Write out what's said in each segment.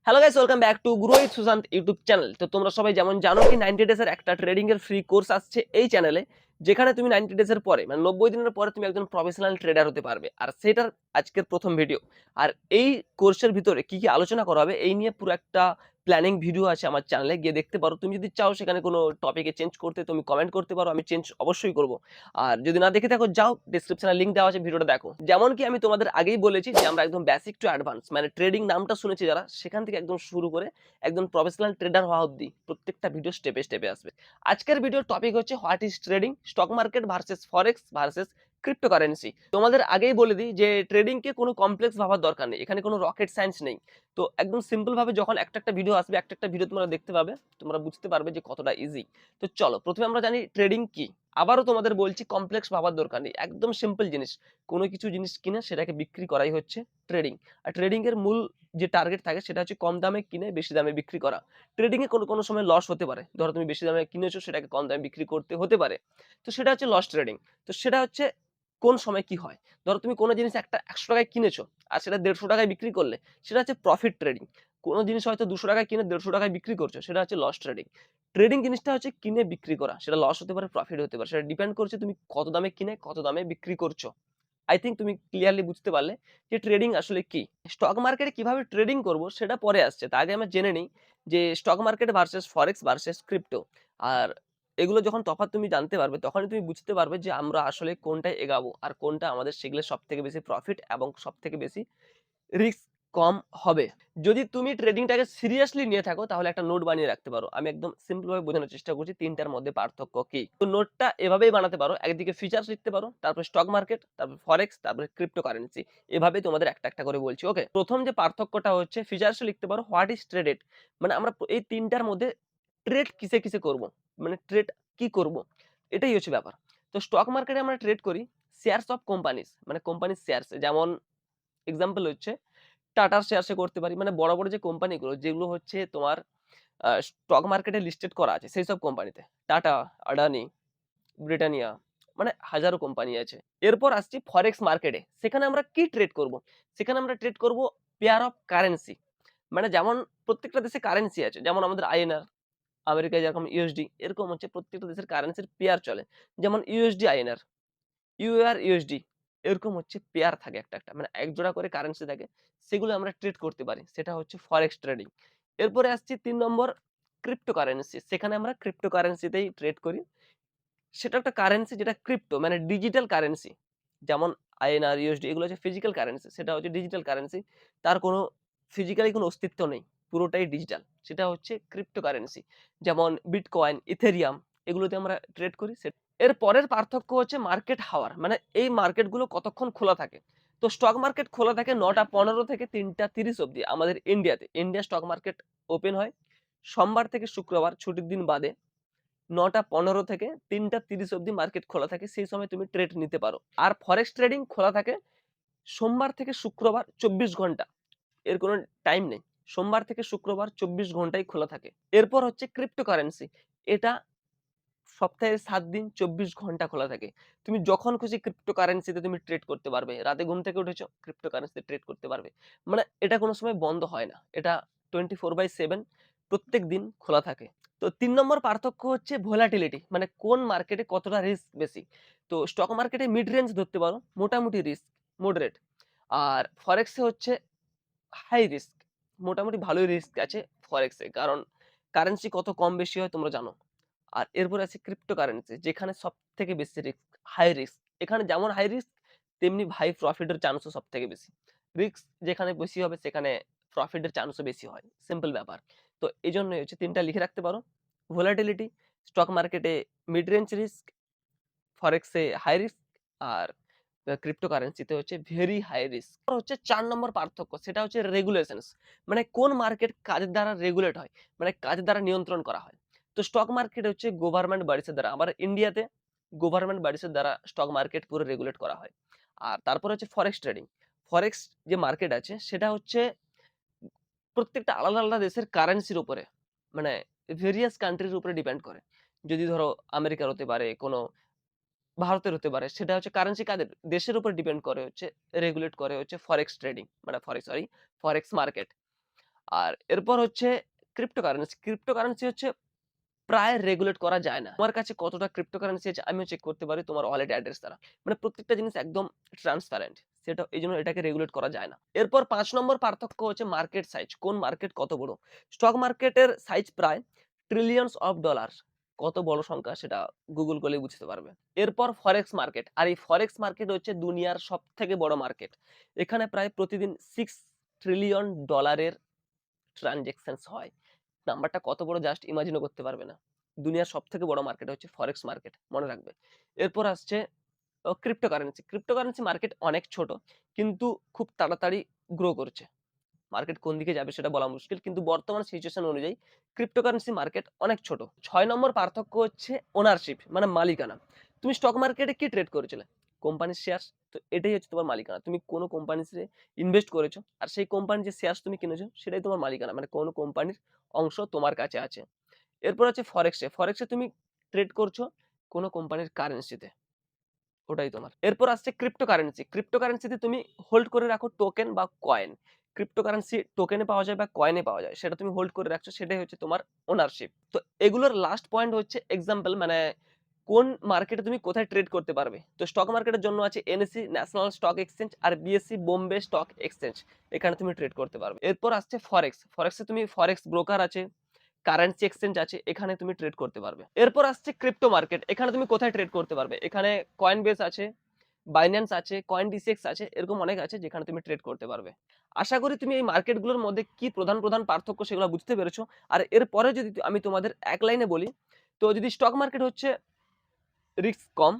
Hello guys, welcome back to growth Sushant YouTube channel. তো তোমরা সবাই যেমন জানো কি 90 ডেজ এর একটা ট্রেডিং এর ফ্রি কোর্স আসছে এই চ্যানেলে, যেখানে তুমি 90 ডেজ এর পরে মানে 90 দিনের পরে তুমি একজন প্রফেশনাল ট্রেডার হতে পারবে। আর সেটার আজকের প্রথম ভিডিও। আর এই কোর্সের ভিতরে কি কি আলোচনা করা হবে এই নিয়ে পুরো একটা প্ল্যানিং ভিডিও আছে আমার চ্যানেলে, গিয়ে দেখতে পারো। তুমি যদি চাও সেখানে কোনো টপিকে চেঞ্জ করতে তুমি কমেন্ট করতে পারো, আমি চেঞ্জ অবশ্যই করব। আর যদি না দেখে থাকো যাও, ডেসক্রিপশনে লিংক দেওয়া আছে, ভিডিওটা দেখো। যেমন কি আমি তোমাদের আগেই বলেছি যে আমরা একদম বেসিক টু অ্যাডভান্স মানে ট্রেডিং নামটা শুনেছি যারা, সেখান থেকে একদম শুরু করে একদম প্রফেশনাল ট্রেডার হওয়া অবধি প্রত্যেকটা ভিডিও স্টেপে স্টেপে আসবে। আজকের ভিডিওর টপিক হচ্ছে what is trading, stock market versus forex versus cryptocurrency. তোমাদের আগেই বলে দিই যে ট্রেডিং কে কোনো কমপ্লেক্স ভাবার দরকার নেই, এখানে কোনো রকেট সায়েন্স নেই। তো একদম সিম্পল ভাবে যখন একটা একটা ভিডিও আসবে, একটা একটা ভিডিও তোমরা দেখতে পাবে, তোমরা বুঝতে পারবে যে কতটা ইজি। তো চলো প্রথমে আমরা জানি ট্রেডিং কি। আবারও তোমাদের বলছি, কমপ্লেক্স ভাবার দরকার নেই, একদম সিম্পল জিনিস। কোনো কিছু জিনিস কিনে সেটাকে বিক্রি করাই হচ্ছে ট্রেডিং। আর ট্রেডিং এর মূল যে টার্গেট থাকে সেটা হচ্ছে কম দামে কিনে বেশি দামে বিক্রি করা। ট্রেডিং এ কোনো কোনো সময় লস হতে পারে, ধরো তুমি বেশি দামে কিনেছো, সেটাকে কম দামে বিক্রি করতে হতে পারে। তো সেটা হচ্ছে লস ট্রেডিং। তো সেটা হচ্ছে কোন সময় কি হয়, ধরো তুমি কোনো জিনিস একটা 100 টাকায় কিনেছো আর সেটা 150 টাকায় বিক্রি করলে, সেটা হচ্ছে প্রফিট ট্রেডিং। কোনো জিনিস হয়তো 200 টাকায় কিনে 150 টাকায় বিক্রি করছো, সেটা হচ্ছে লস ট্রেডিং। ট্রেডিং জিনিসটা হচ্ছে কিনে বিক্রি করা, সেটা লস হতে পারে প্রফিট হতে পারে, সেটা ডিপেন্ড করছে তুমি কত দামে কিনে কত দামে বিক্রি করছো। আই থিংক তুমি ক্লিয়ারলি বুঝতে পারলে যে ট্রেডিং আসলে কি। স্টক মার্কেটে কিভাবে ট্রেডিং করব সেটা পরে আসছে, তার আগে আমরা জেনে নিই যে স্টক মার্কেট ভার্সেস ফরেক্স ভার্সেস ক্রিপ্টো। আর এগুলো যখন তফাৎ তুমি জানতে পারবে, তখনই তুমি বুঝতে পারবে যে আমরা আসলে কোনটায় এগাবো আর কোনটা আমাদের শিখলে সব থেকে বেশি প্রফিট এবং সব থেকে বেশি রিস্ক কম হবে। যদি তুমি ট্রেডিংটাকে সিরিয়াসলি নিয়ে থাকো তাহলে একটা নোট বানিয়ে রাখতে পারো। আমি একদম সিম্পল ভাবে বোঝানোর চেষ্টা করছি তিনটার মধ্যে পার্থক্য কি। তো নোটটা এভাবেই বানাতে পারো, একদিকে ফিচার্স লিখতে পারো, তারপর স্টক মার্কেট, তারপর ফরেক্স, তারপর ক্রিপ্টোকারেন্সি। এভাবেই তোমাদের একটা একটা করে বলছি। ওকে, প্রথম যে পার্থক্যটা হচ্ছে ফিচার্স লিখতে পারো হোয়াট ইজ ট্রেডেড। মানে আমরা এই তিনটার মধ্যে ট্রেড কিসে কিসে করব, মানে ট্রেড কি করব, এটাই হচ্ছে ব্যাপার। তো স্টক মার্কেটে আমরা ট্রেড করি শেয়ারস অফ কোম্পানিজ, মানে কোম্পানির শেয়ারস। যেমন এক্সাম্পল হচ্ছে টাটার শেয়ারসে করতে পারি, মানে বড় বড় যে কোম্পানিগুলো যেগুলো হচ্ছে তোমার স্টক মার্কেটে লিস্টেড করা আছে সেই সব কোম্পানিতে, টাটা, আদানি, ব্রিটানিয়া, মানে হাজারো কোম্পানি আছে। এরপর আসছি ফরেক্স মার্কেটে, সেখানে আমরা কি ট্রেড করব, সেখানে আমরা ট্রেড করব পেয়ার অফ কারেন্সি। মানে যেমন প্রত্যেকটা দেশে কারেন্সি আছে, যেমন আমাদের আইএনআর, আমেরিকায় যেরকম ইউএসডি, এরকম হচ্ছে প্রত্যেকটা দেশের কারেন্সির পেয়ার চলে। যেমন ইউএসডি আইএনআর, ইউআর ইউএসডি, এরকম হচ্ছে পেয়ার থাকে একটা একটা, মানে এক জোড়া করে কারেন্সি থাকে, সেগুলো আমরা ট্রেড করতে পারি, সেটা হচ্ছে ফরেক্স ট্রেডিং। এরপরে আসছি 3 নম্বর, ক্রিপ্টোকারেন্সি। সেখানে আমরা ক্রিপ্টোকারেন্সিতেই ট্রেড করি। সেটা একটা কারেন্সি যেটা ক্রিপ্টো, মানে ডিজিটাল কারেন্সি। যেমন আইএনআর, ইউএসডি এগুলো হচ্ছে ফিজিক্যাল কারেন্সি, সেটা হচ্ছে ডিজিটাল কারেন্সি। তার কোনো ফিজিক্যালি কোনো অস্তিত্ব নেই, পুরোটাই ডিজিটাল, সেটা হচ্ছে ক্রিপ্টোকারেন্সি। যেমন বিটকয়েন, ইথেরিয়াম, এগুলোতে আমরা ট্রেড করি। এর পরের পার্থক্য হচ্ছে মার্কেট হাওয়ার, মানে এই মার্কেটগুলো কতক্ষণ খোলা থাকে। তো স্টক মার্কেট খোলা থাকে 9টা 15 থেকে 3টা 30 অবধি আমাদের ইন্ডিয়াতে। ইন্ডিয়া স্টক মার্কেট ওপেন হয় সোমবার থেকে শুক্রবার ছুটির দিন বাদে। 9টা 15 থেকে 3টা 30 অবধি মার্কেট খোলা থাকে, সেই সময় তুমি ট্রেড নিতে পারো। আর ফরেক্স ট্রেডিং খোলা থাকে সোমবার থেকে শুক্রবার 24 ঘন্টা, এর কোনো টাইম নেই। সোমবার থেকে শুক্রবার 24 ঘন্টাই খোলা থাকে। এরপর হচ্ছে ক্রিপ্টোকারেন্সি, এটা সপ্তাহে 7 দিন 24 ঘন্টা খোলা থাকে। তুমি যখন খুশি ক্রিপ্টোকারেন্সিতে তুমি ট্রেড করতে পারবে। রাতে ঘুম থেকে উঠেছো, ক্রিপ্টোকারেন্সিতে ট্রেড করতে পারবে। মানে এটা কোনো সময় বন্ধ হয় না, এটা 24/7 প্রত্যেক দিন খোলা থাকে। তো 3 নম্বর পার্থক্য হচ্ছে ভোলাটিলিটি, মানে কোন মার্কেটে কতটা রিস্ক বেশি। তো স্টক মার্কেটে মিড রেঞ্জ ধরতে পারো, মোটামুটি রিস্ক মডারেট। আর ফরেক্সে হচ্ছে হাই রিস্ক, মোটামুটি ভালোই রিস্ক আছে ফরেক্সে, কারণ কারেন্সি কত কম বেশি হয় তোমরা জানো। আর এরপরে আছে ক্রিপ্টোকারেন্সি, যেখানে সবথেকে বেশি রিস্ক, হাই রিস্ক। এখানে যেমন হাই রিস্ক তেমনি হাই প্রফিটের চান্সও সবথেকে বেশি। রিস্ক যেখানে বেশি হবে সেখানে প্রফিটের চান্সও বেশি হয়, সিম্পল ব্যাপার। তো এইজন্যই হচ্ছে 3টা লিখে রাখতে পারো। ভোলাটিলিটি, স্টক মার্কেটে মিড রেঞ্জ রিস্ক, ফরেক্সে হাই রিস্ক, আর ক্রিপ্টোকারেন্সিতে হচ্ছে ভেরি হাই রিস্ক। হচ্ছে 4 নম্বর পার্থক্য, সেটা হচ্ছে রেগুলেশনস, মানে কোন মার্কেট কাজের দ্বারা রেগুলেট হয়, মানে কাজের দ্বারা নিয়ন্ত্রণ করা হয়। তো স্টক মার্কেট হচ্ছে গভর্নমেন্ট বডিসের দ্বারা, আবার ইন্ডিয়াতে গভর্নমেন্ট বডিসের দ্বারা স্টক মার্কেট পুরো রেগুলেট করা হয়। আর তারপর হচ্ছে ফরেক্স ট্রেডিং। ফরেক্স যে মার্কেট আছে সেটা হচ্ছে প্রত্যেকটা আলাদা আলাদা দেশের কারেন্সির উপরে, মানে ভেরিয়াস কান্ট্রির উপরে ডিপেন্ড করে। যদি ধরো আমেরিকার হতে পারে, কোনো ভারতের হতে পারে, সেটা হচ্ছে কারেন্সি কাদের দেশের উপর ডিপেন্ড করে হচ্ছে রেগুলেট করে হচ্ছে ফরেক্স ট্রেডিং, মানে ফরেক্স মার্কেট। আর এরপর হচ্ছে ক্রিপ্টোকারেন্সি। ক্রিপ্টোকারেন্সি হচ্ছে প্রায় রেগুলেট করা যায় না। তোমার কাছে কতটা ক্রিপ্টোকারেন্সি আছে আমিও চেক করতে পারি তোমার ওয়ালেট অ্যাড্রেস দ্বারা। মানে প্রত্যেকটা জিনিস একদম ট্রান্সপারেন্ট। সেটা এইজন্য এটাকে রেগুলেট করা যায় না। এরপর ৫ নম্বর পার্থক্য হচ্ছে মার্কেট সাইজ। কোন মার্কেট কত বড়? স্টক মার্কেটের সাইজ প্রায় ট্রিলিয়নস অফ ডলার। কত বড় সংখ্যা সেটা গুগল করলেই বুঝতে পারবে। এরপর ফরেক্স মার্কেট। আর এই ফরেক্স মার্কেট হচ্ছে দুনিয়ার সবথেকে বড় মার্কেট। এখানে প্রায় প্রতিদিন ৬ ট্রিলিয়ন ডলারের ট্রান্সেকশনস হয়। নাম্বারটা কত বড় জাস্ট ইমাজিনও করতে পারবে না। দুনিয়ার সবথেকে বড় মার্কেট হচ্ছে ফরেক্স মার্কেট। মনে রাখবে। এরপর আসছে ক্রিপ্টোকারেন্সি। ক্রিপ্টোকারেন্সি মার্কেট অনেক ছোট কিন্তু খুব তাড়াতাড়ি গ্রো করছে। মার্কেট কোন দিকে যাবে সেটা বলা মুশকিল। কিন্তু বর্তমান সিচুয়েশন অনুযায়ী ক্রিপ্টোকারেন্সি মার্কেট অনেক ছোট। ৬ নম্বর পার্থক্য হচ্ছে ওনারশিপ মানে মালিকানা। তুমি স্টক মার্কেটে কি ট্রেড করেছিলে? কোম্পানির শেয়ারস। তো এটাই হচ্ছে তোমার মালিকানা। তুমি কোন কোম্পানিতে ইনভেস্ট করেছো আর সেই কোম্পানির যে শেয়ারস তুমি কিনেছো সেটাই তোমার মালিকানা। মানে কোন কোম্পানির অংশ তোমার কাছে আছে। এরপর হচ্ছে ফরেক্সে। ফরেক্সে তুমি ট্রেড করছো কোন কোম্পানির কারেন্সিতে। ওটাই তোমার। এরপর আসছে ক্রিপ্টোকারেন্সি। ক্রিপ্টোকারেন্সিতে তুমি হোল্ড করে রাখো টোকেন বা কয়েন। ক্রিপ্টোকারেন্সি টোকেনে পাওয়া যায় বা কয়েনে পাওয়া যায়। সেটা তুমি হোল্ড করে রাখছো সেটাই হচ্ছে তোমার ওনারশিপ। তো এগুলোর লাস্ট পয়েন্ট হচ্ছে এক্সাম্পল মানে কোন মার্কেটে তুমি কোথায় ট্রেড করতে পারবে। তো স্টক মার্কেটের জন্য আছে এনএসই ন্যাশনাল স্টক এক্সচেঞ্জ আর বিএসসি বোম্বে স্টক এক্সচেঞ্জ। এখানে তুমি ট্রেড করতে পারবে। এরপর আসছে ফরেক্স। ফরেক্সে তুমি ফরেক্স ব্রোকার আছে, কারেন্সি এক্সচেঞ্জ আছে, এখানে তুমি ট্রেড করতে পারবে। এরপর আসছে ক্রিপ্টো মার্কেট। এখানে তুমি কোথায় ট্রেড করতে পারবে? এখানে কয়েনবেস আছে, বাইন্যান্স আছে, কয়েনডিসিএক্স আছে, এরকম অনেক আছে যেখানে তুমি ট্রেড করতে পারবে। আশা করি তুমি এই মার্কেটগুলোর মধ্যে কি প্রধান পার্থক্য সেগুলো বুঝতে পেরেছো। আর এরপরে যদি আমি তোমাদের এক লাইনে বলি, তো যদি স্টক মার্কেট হচ্ছে রিস্ক কম,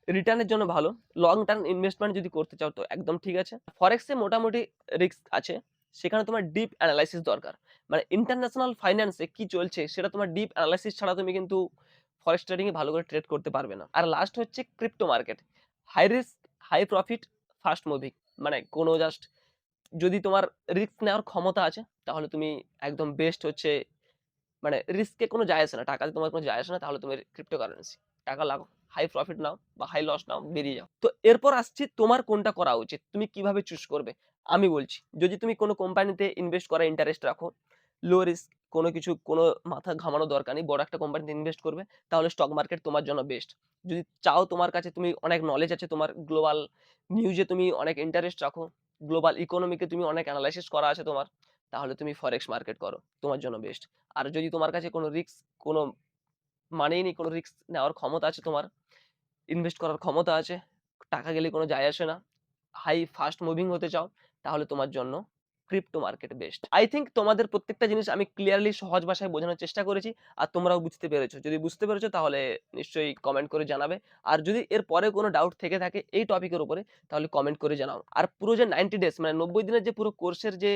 রিটার্নের জন্য ভালো, লং টার্ম ইনভেস্টমেন্ট যদি করতে চাও তো একদম ঠিক আছে। ফরেক্সে মোটামুটি রিস্ক আছে, সেখানে তোমার ডিপ অ্যানালাইসিস দরকার। মানে ইন্টারন্যাশনাল ফাইন্যান্সে কি চলছে সেটা তোমার ডিপ অ্যানালাইসিস ছাড়া তুমি কিন্তু ফরেক্স ট্রেডিং এ ভালো করে ট্রেড করতে পারবে না। আর লাস্ট হচ্ছে crypto market. High risk, high profit, fast moving. মানে কোনো জাস্ট যদি তোমার রিস্ক নেওয়ার ক্ষমতা আছে তাহলে তুমি একদম বেস্ট হচ্ছে মানে রিস্কে কোনো যায় আসে না। টাকাতে তোমার কোনো যায় আসে না তাহলে তুমি ক্রিপ্টোকারেন্সি। টাকা লাগাও, হাই প্রফিট নাও বা হাই লস নাও, বেরিয়ে যাও। তো এরপর আসছি তোমার কোনটা করা উচিত? তুমি কিভাবে চুজ করবে? আমি বলছি, যদি তুমি কোনো কোম্পানিতে ইনভেস্ট করার ইন্টারেস্ট রাখো, লো রিস্ক কোনো কিছু কোনো মাথা ঘামানোর দরকার নেই। বড় একটা কোম্পানিতে ইনভেস্ট করবে তাহলে স্টক মার্কেট তোমার জন্য বেস্ট। যদি চাও তোমার কাছে তুমি অনেক নলেজ আছে, তোমার গ্লোবাল নিউজে তুমি অনেক ইন্টারেস্ট রাখো, গ্লোবাল ইকোনমিকে তুমি অনেক এনালাইসিস করা আছে তোমার, তাহলে তুমি ফরেক্স মার্কেট করো। তোমার জন্য বেস্ট। আর যদি তোমার কাছে কোনো রিস্ক কোনো মানেই নেই, কোনো রিস্ক নেওয়ার ক্ষমতা আছে তোমার, ইনভেস্ট করার ক্ষমতা আছে, টাকা গেলে কোনো যায় আসে না, হাই ফাস্ট মুভিং হতে চাও, তাহলে তোমার জন্য crypto market best. I think তোমাদের প্রত্যেকটা জিনিস আমি ক্লিয়ারলি সহজ ভাষায় বোঝানোর চেষ্টা করেছি আর তোমরাও বুঝতে পেরেছো। যদি বুঝতে পেরেছো তাহলে নিশ্চয়ই কমেন্ট করে জানাবে। আর যদি এর পরে কোনো ডাউট থেকে থাকে এই টপিকের উপরে তাহলে কমেন্ট করে জানাও। আর পুরো যে 90 ডেজ মানে 90 দিনের যে পুরো কোর্সের যে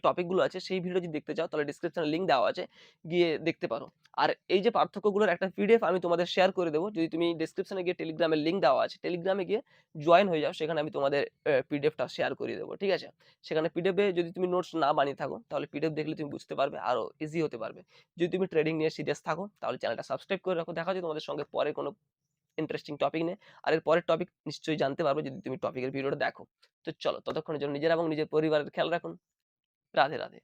টপিক গুলো আছে সেই ভিডিও যদি দেখতে চাও তাহলে ডেসক্রিপশনে লিংক দেওয়া আছে, গিয়ে দেখতে পারো। আর এই যে পার্থক্যগুলোর একটা পিডিএফ আমি তোমাদের শেয়ার করে দেবো। যদি তুমি ডেসক্রিপশনে গিয়ে টেলিগ্রামের লিংক দেওয়া আছে, টেলিগ্রামে গিয়ে জয়েন হয়ে যাও, সেখানে আমি তোমাদের পিডিএফটা শেয়ার করে দেবো। ঠিক আছে? সেখানে পিডিএফে যদি তুমি নোটস না বানিয়ে থাকো তাহলে পিডিএফ দেখলে তুমি বুঝতে পারবে, আরো ইজি হতে পারবে। যদি তুমি ট্রেডিং নিয়ে সিরিয়াস থাকো তাহলে চ্যানেলটা সাবস্ক্রাইব করে রাখো। দেখা হচ্ছে তোমাদের সঙ্গে পরে কোনো ইন্টারেস্টিং টপিক নিয়ে। আর এর পরের টপিক নিশ্চয়ই জানতে পারবে যদি তুমি টপিকের ভিডিওটা দেখো। তো চলো ততক্ষণের জন্য নিজের এবং নিজের পরিবারের খেয়াল রাখুন। রাধে রাধে।